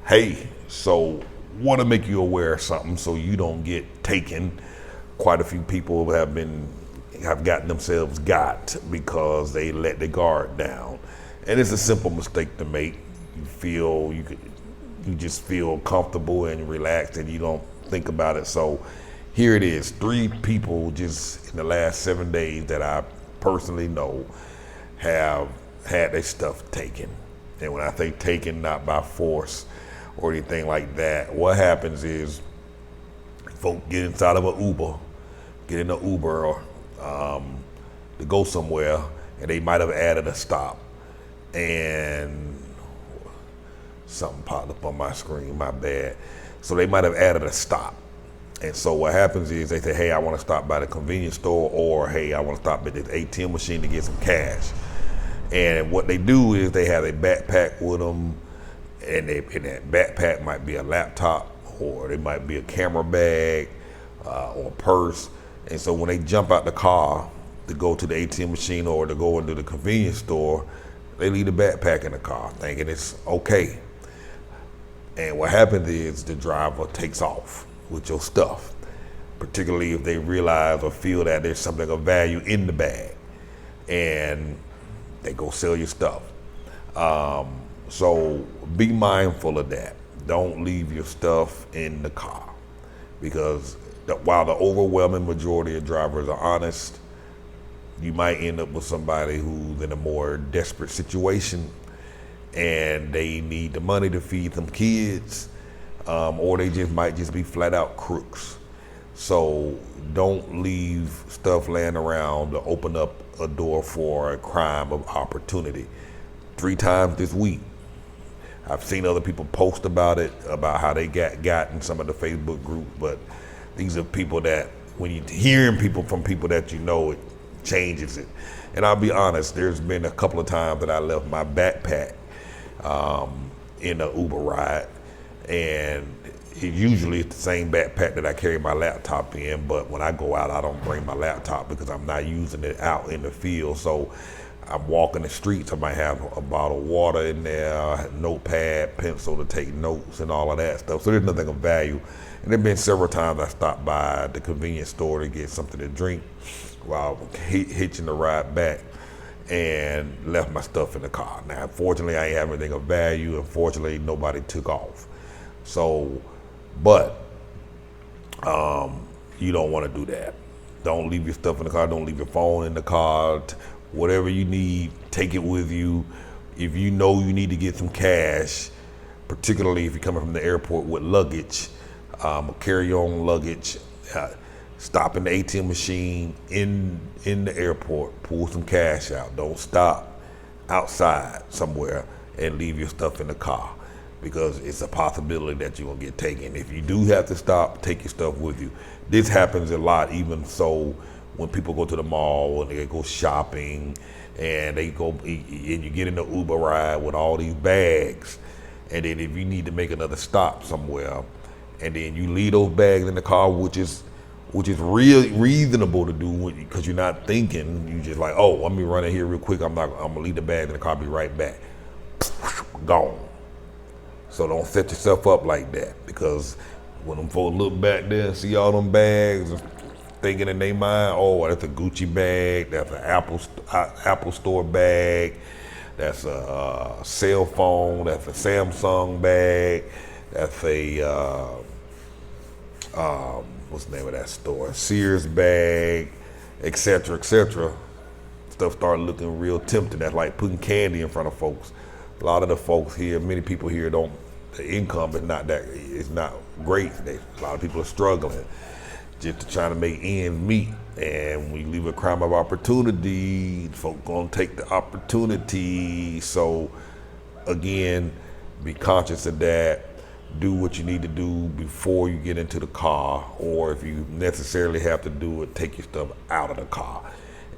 Hey, so want to make you aware of something so you don't get taken. Quite a few people have gotten themselves got because they let their guard down, and it's a simple mistake to make. You just feel comfortable and relaxed, and you don't think about it. So here it is: 3 people just in the last 7 days that I personally know have had their stuff taken. And when I say taken, not by force or anything like that, what happens is folk get inside of an Uber, get in an Uber or to go somewhere, and they might have added a stop, and something popped up on my screen, my bad. So they might have added a stop. And so what happens is they say, hey, I want to stop by the convenience store, or hey, I want to stop at this ATM machine to get some cash. And what they do is they have a backpack with them, and that backpack might be a laptop, or it might be a camera bag, or a purse. And so when they jump out the car to go to the ATM machine or to go into the convenience store, they leave the backpack in the car thinking it's okay. And what happens is the driver takes off with your stuff, particularly if they realize or feel that there's something of value in the bag, and they go sell your stuff. So be mindful of that. Don't leave your stuff in the car, because while the overwhelming majority of drivers are honest, you might end up with somebody who's in a more desperate situation and they need the money to feed them kids, or they might just be flat out crooks. So don't leave stuff laying around to open up a door for a crime of opportunity. 3 times this week, I've seen other people post about it, about how they got in some of the Facebook groups, but these are people that, when you're hearing people from people that you know, it changes it. And I'll be honest, there's been a couple of times that I left my backpack in an Uber ride, and usually it's the same backpack that I carry my laptop in, but when I go out, I don't bring my laptop because I'm not using it out in the field. So I'm walking the streets, I might have a bottle of water in there, a notepad, pencil to take notes and all of that stuff. So there's nothing of value. And there've been several times I stopped by the convenience store to get something to drink while hitching the ride back, and left my stuff in the car. Now, unfortunately, I ain't have anything of value. Unfortunately, nobody took off. So, but you don't want to do that. Don't leave your stuff in the car. Don't leave your phone in the car. Whatever you need, take it with you. If you know you need to get some cash, particularly if you're coming from the airport with luggage, carry-on luggage, stop in the ATM machine in the airport, pull some cash out. Don't stop outside somewhere and leave your stuff in the car, because it's a possibility that you're gonna get taken. If you do have to stop, take your stuff with you. This happens a lot, even so when people go to the mall and they go shopping, and you get in the Uber ride with all these bags, and then if you need to make another stop somewhere, and then you leave those bags in the car, which is real reasonable to do, because you're not thinking. You just like, oh, let me run in here real quick. I'm gonna leave the bag in the car, be right back. Gone. So don't set yourself up like that, because when them folks look back there and see all them bags, thinking in their mind, oh, that's a Gucci bag, that's an Apple Store bag, that's a cell phone, that's a Samsung bag, that's a what's the name of that store? Sears bag, etc., etc. Stuff started looking real tempting. That's like putting candy in front of folks. A lot of the folks here, many people here the income is not great. A lot of people are struggling just to try to make ends meet. And when you leave a crime of opportunity, folks gonna take the opportunity. So again, be conscious of that. Do what you need to do before you get into the car, or if you necessarily have to do it, take your stuff out of the car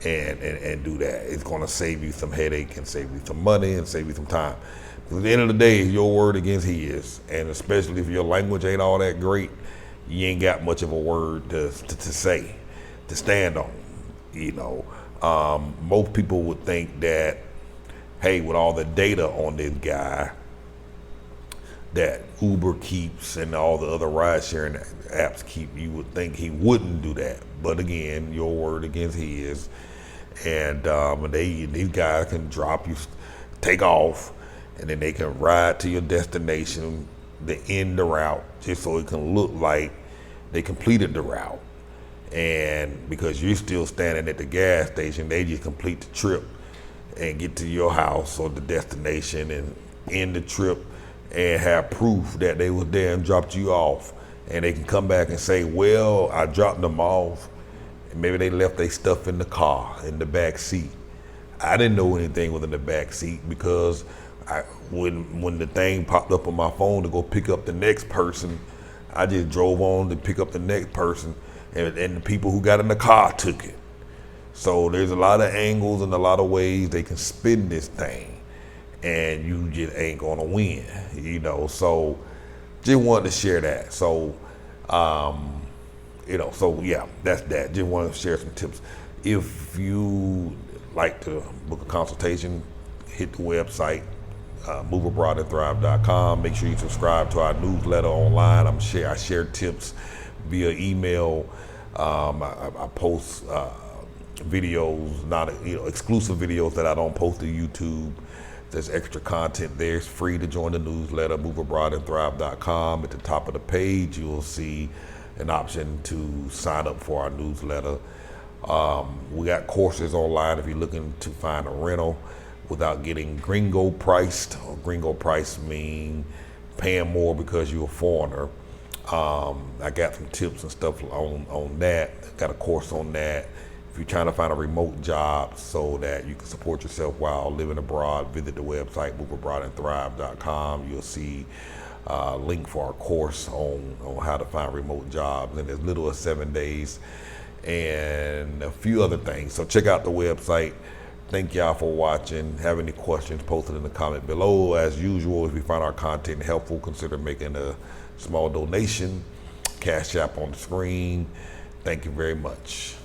and do that. It's gonna save you some headache and save you some money and save you some time. Because at the end of the day, it's your word against his, and especially if your language ain't all that great, you ain't got much of a word to say, to stand on. You know, most people would think that, hey, with all the data on this guy, that Uber keeps and all the other ride sharing apps keep. You would think he wouldn't do that, but again, your word against his. And these guys can drop you, take off, and then they can ride to your destination, the end the route, just so it can look like they completed the route. And because you're still standing at the gas station, they just complete the trip and get to your house or the destination and end the trip and have proof that they was there and dropped you off. And they can come back and say, well, I dropped them off, and maybe they left their stuff in the car, in the back seat. I didn't know anything was in the back seat because when the thing popped up on my phone to go pick up the next person, I just drove on to pick up the next person, and the people who got in the car took it. So there's a lot of angles and a lot of ways they can spin this thing, and you just ain't gonna win, you know. So just wanted to share that. So so yeah, that's that. Just wanted to share some tips. If you like to book a consultation, hit the website, moveabroadandthrive.com. Make sure you subscribe to our newsletter online. I share tips via email. I post videos, not exclusive videos that I don't post to YouTube. There's extra content there. It's free to join the newsletter, moveabroadandthrive.com. At the top of the page, you'll see an option to sign up for our newsletter. We got courses online if you're looking to find a rental without getting gringo priced. Or gringo price mean paying more because you're a foreigner. I got some tips and stuff on that. Got a course on that. If you're trying to find a remote job so that you can support yourself while living abroad, visit the website, moveabroadandthrive.com. You'll see a link for our course on how to find remote jobs in as little as 7 days and a few other things. So check out the website. Thank y'all for watching. Have any questions, post it in the comment below. As usual, if you find our content helpful, consider making a small donation. Cash App on the screen. Thank you very much.